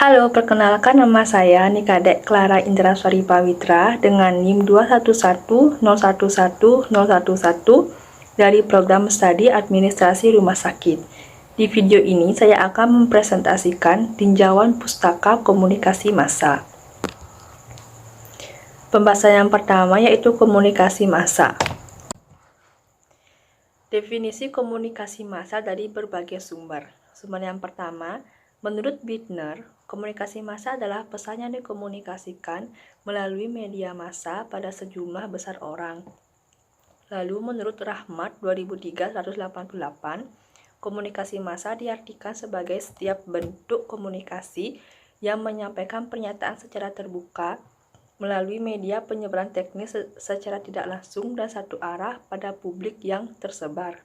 Halo, perkenalkan nama saya Nikadek Clara Indraswari Pawitra dengan NIM 211011011 dari program studi administrasi rumah sakit. Di video ini saya akan mempresentasikan tinjauan pustaka komunikasi massa. Pembahasan yang pertama yaitu komunikasi massa. Definisi komunikasi massa dari berbagai sumber. Sumber yang pertama, menurut Bittner, komunikasi massa adalah pesan yang dikomunikasikan melalui media massa pada sejumlah besar orang. Lalu menurut Rahmat 2003-188, komunikasi massa diartikan sebagai setiap bentuk komunikasi yang menyampaikan pernyataan secara terbuka melalui media penyebaran teknis secara tidak langsung dan satu arah pada publik yang tersebar.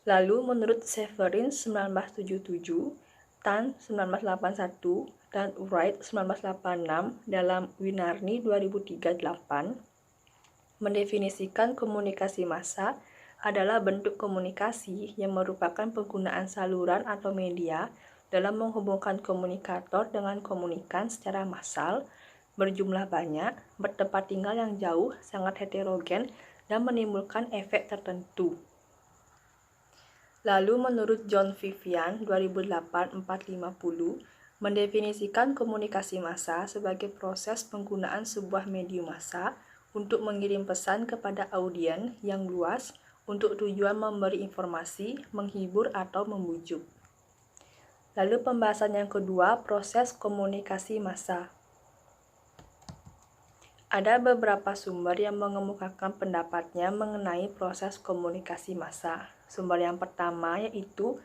Lalu menurut Severin 1977, Tan 1981, dan Wright 1986 dalam Winarni 2003-8 mendefinisikan komunikasi massa adalah bentuk komunikasi yang merupakan penggunaan saluran atau media dalam menghubungkan komunikator dengan komunikan secara massal, berjumlah banyak, bertempat tinggal yang jauh, sangat heterogen, dan menimbulkan efek tertentu. Lalu menurut John Vivian 2008-450 mendefinisikan komunikasi massa sebagai proses penggunaan sebuah medium massa untuk mengirim pesan kepada audiens yang luas untuk tujuan memberi informasi, menghibur, atau membujuk. Lalu pembahasan yang kedua, proses komunikasi massa. Ada beberapa sumber yang mengemukakan pendapatnya mengenai proses komunikasi massa. Sumber yang pertama yaitu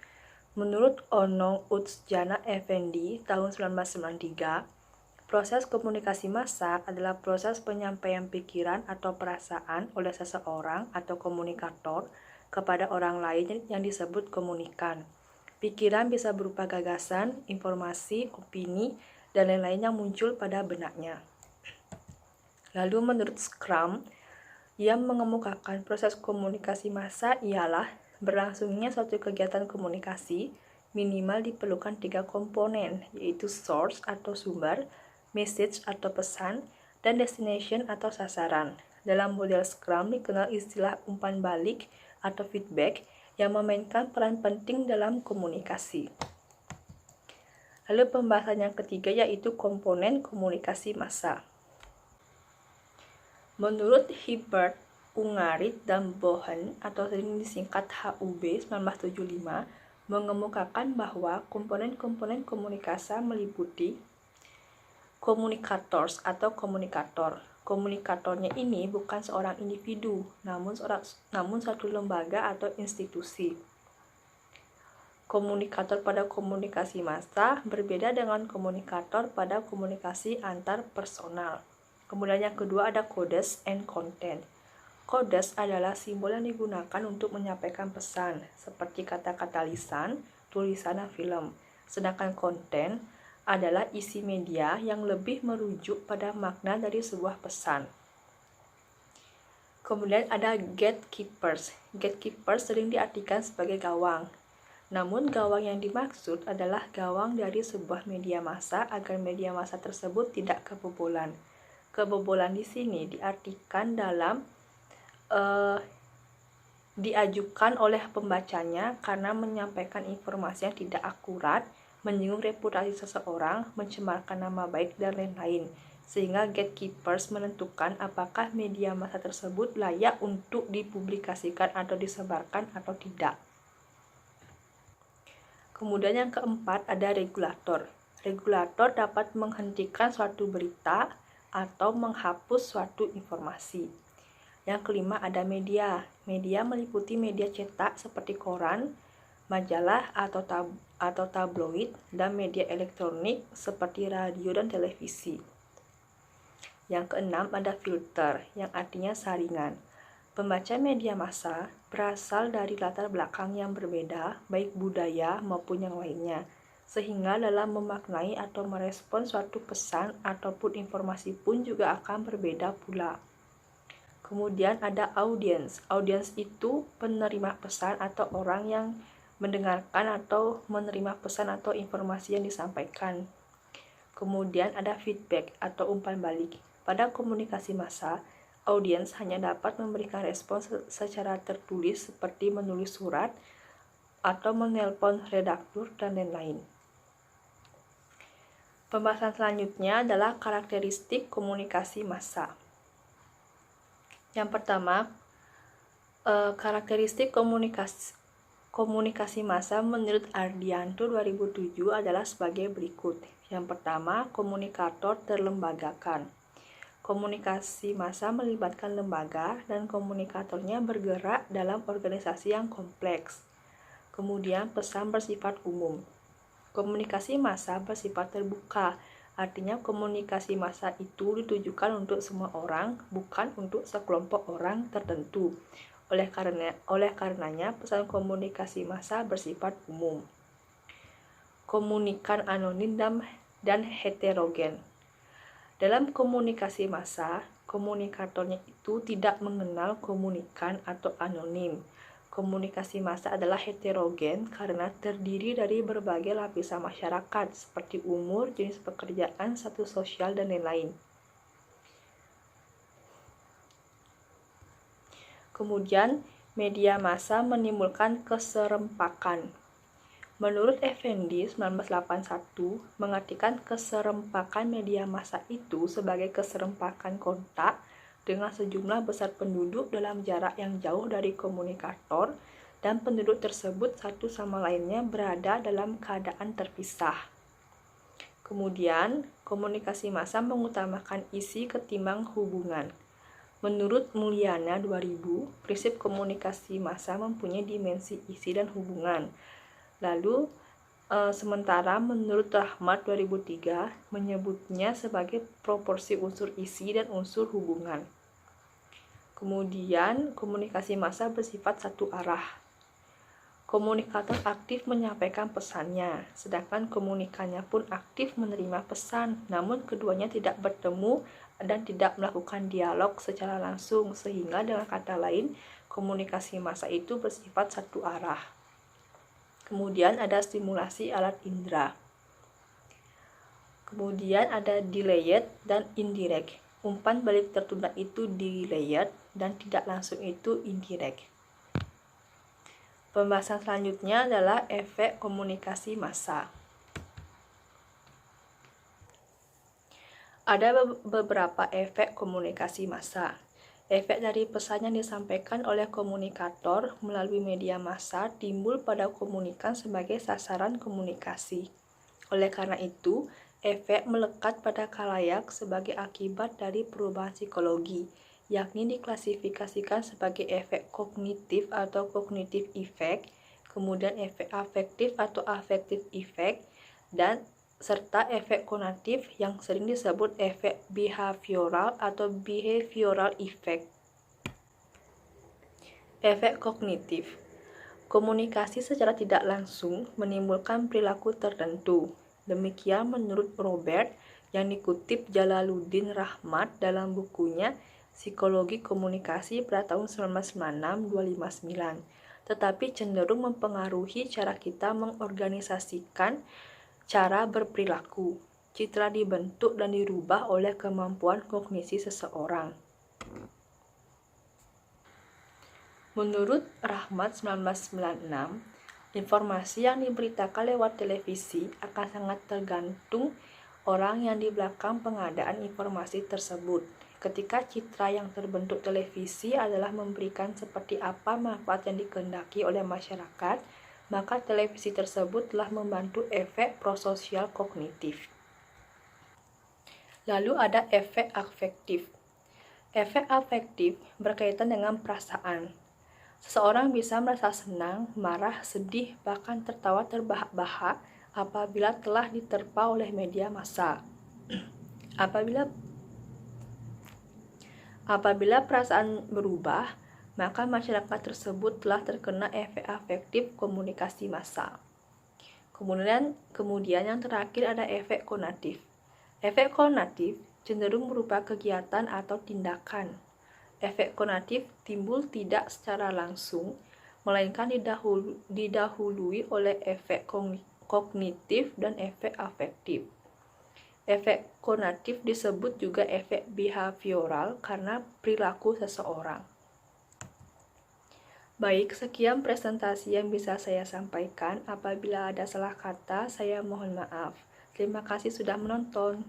menurut Onong Utsjana Effendi tahun 1993, proses komunikasi massa adalah proses penyampaian pikiran atau perasaan oleh seseorang atau komunikator kepada orang lain yang disebut komunikan. Pikiran bisa berupa gagasan, informasi, opini, dan lain-lain yang muncul pada benaknya. Lalu menurut Scrum, yang mengemukakan proses komunikasi massa ialah berlangsungnya suatu kegiatan komunikasi minimal diperlukan 3 komponen, yaitu source atau sumber, message atau pesan, dan destination atau sasaran. Dalam model Scrum dikenal istilah umpan balik atau feedback yang memainkan peran penting dalam komunikasi. Lalu pembahasan yang ketiga yaitu komponen komunikasi massa. Menurut Hibbert, Ungarit, dan Bohen atau sering disingkat HUB 1975 mengemukakan bahwa komponen-komponen komunikasi meliputi communicators atau komunikator. Komunikatornya ini bukan seorang individu, namun satu lembaga atau institusi. Komunikator pada komunikasi massa berbeda dengan komunikator pada komunikasi antar personal. Kemudian yang kedua ada codes and content. Codes adalah simbol yang digunakan untuk menyampaikan pesan, seperti kata-kata lisan, tulisan, dan film. Sedangkan content adalah isi media yang lebih merujuk pada makna dari sebuah pesan. Kemudian ada gatekeepers. Gatekeepers sering diartikan sebagai gawang. Namun gawang yang dimaksud adalah gawang dari sebuah media massa agar media massa tersebut tidak kebobolan. Kebobolan di sini diartikan dalam diajukan oleh pembacanya karena menyampaikan informasi yang tidak akurat, menyinggung reputasi seseorang, mencemarkan nama baik, dan lain-lain. Sehingga gatekeepers menentukan apakah media massa tersebut layak untuk dipublikasikan atau disebarkan atau tidak. Kemudian yang keempat ada regulator. Regulator dapat menghentikan suatu berita atau menghapus suatu informasi. Yang kelima ada media. Media meliputi media cetak seperti koran, majalah atau tabloid, dan media elektronik seperti radio dan televisi. Yang keenam ada filter, yang artinya saringan. Pembaca media massa berasal dari latar belakang yang berbeda, baik budaya maupun yang lainnya, sehingga dalam memaknai atau merespon suatu pesan ataupun informasi pun juga akan berbeda pula. Kemudian ada audiens. Audiens itu penerima pesan atau orang yang mendengarkan atau menerima pesan atau informasi yang disampaikan. Kemudian ada feedback atau umpan balik. Pada komunikasi massa, audiens hanya dapat memberikan respons secara tertulis seperti menulis surat atau menelpon redaktur dan lain-lain. Pembahasan selanjutnya adalah karakteristik komunikasi massa. Yang pertama, karakteristik komunikasi massa menurut Ardianto 2007 adalah sebagai berikut. Yang pertama, komunikator terlembagakan. Komunikasi massa melibatkan lembaga dan komunikatornya bergerak dalam organisasi yang kompleks. Kemudian, pesan bersifat umum. Komunikasi massa bersifat terbuka. Artinya komunikasi massa itu ditujukan untuk semua orang, bukan untuk sekelompok orang tertentu. Oleh karenanya, pesan komunikasi massa bersifat umum. Komunikan anonim dan heterogen. Dalam komunikasi massa, komunikatornya itu tidak mengenal komunikan atau anonim. Komunikasi massa adalah heterogen karena terdiri dari berbagai lapisan masyarakat seperti umur, jenis pekerjaan, status sosial, dan lain-lain. Kemudian, media massa menimbulkan keserempakan. Menurut Effendi 1981, mengartikan keserempakan media massa itu sebagai keserempakan kontak dengan sejumlah besar penduduk dalam jarak yang jauh dari komunikator dan penduduk tersebut satu sama lainnya berada dalam keadaan terpisah. Kemudian, komunikasi massa mengutamakan isi ketimbang hubungan. Menurut Mulyana 2000, prinsip komunikasi massa mempunyai dimensi isi dan hubungan. Lalu, sementara menurut Rahmat 2003 menyebutnya sebagai proporsi unsur isi dan unsur hubungan. Kemudian, komunikasi massa bersifat satu arah. Komunikator aktif menyampaikan pesannya, sedangkan komunikannya pun aktif menerima pesan, namun keduanya tidak bertemu dan tidak melakukan dialog secara langsung, sehingga dengan kata lain, komunikasi massa itu bersifat satu arah. Kemudian ada stimulasi alat indera. Kemudian ada delayed dan indirect. Umpan balik tertunda itu delayed dan tidak langsung itu indirect. Pembahasan selanjutnya adalah efek komunikasi massa. Ada beberapa efek komunikasi massa. Efek dari pesan yang disampaikan oleh komunikator melalui media massa timbul pada komunikan sebagai sasaran komunikasi. Oleh karena itu, efek melekat pada khalayak sebagai akibat dari perubahan psikologi, yakni diklasifikasikan sebagai efek kognitif atau cognitive effect, kemudian efek afektif atau affective effect, dan serta efek konatif yang sering disebut efek behavioral atau behavioral effect. Efek kognitif. Komunikasi secara tidak langsung menimbulkan perilaku tertentu. Demikian menurut Robert yang dikutip Jalaluddin Rahmat dalam bukunya Psikologi Komunikasi pada tahun 1996-259, tetapi cenderung mempengaruhi cara kita mengorganisasikan cara berperilaku. Citra dibentuk dan dirubah oleh kemampuan kognisi seseorang. Menurut Rahmat 1996, informasi yang diberitakan lewat televisi akan sangat tergantung orang yang di belakang pengadaan informasi tersebut. Ketika citra yang terbentuk televisi adalah memberikan seperti apa manfaat yang dikehendaki oleh masyarakat, maka televisi tersebut telah membantu efek prososial kognitif. Lalu ada efek afektif. Efek afektif berkaitan dengan perasaan. Seseorang bisa merasa senang, marah, sedih, bahkan tertawa terbahak-bahak apabila telah diterpa oleh media massa. Apabila perasaan berubah, maka masyarakat tersebut telah terkena efek afektif komunikasi massa. Kemudian yang terakhir ada efek konatif. Efek konatif cenderung berupa kegiatan atau tindakan. Efek konatif timbul tidak secara langsung melainkan didahului oleh efek kognitif dan efek afektif. Efek kognitif disebut juga efek behavioral karena perilaku seseorang. Baik, sekian presentasi yang bisa saya sampaikan. Apabila ada salah kata, saya mohon maaf. Terima kasih sudah menonton.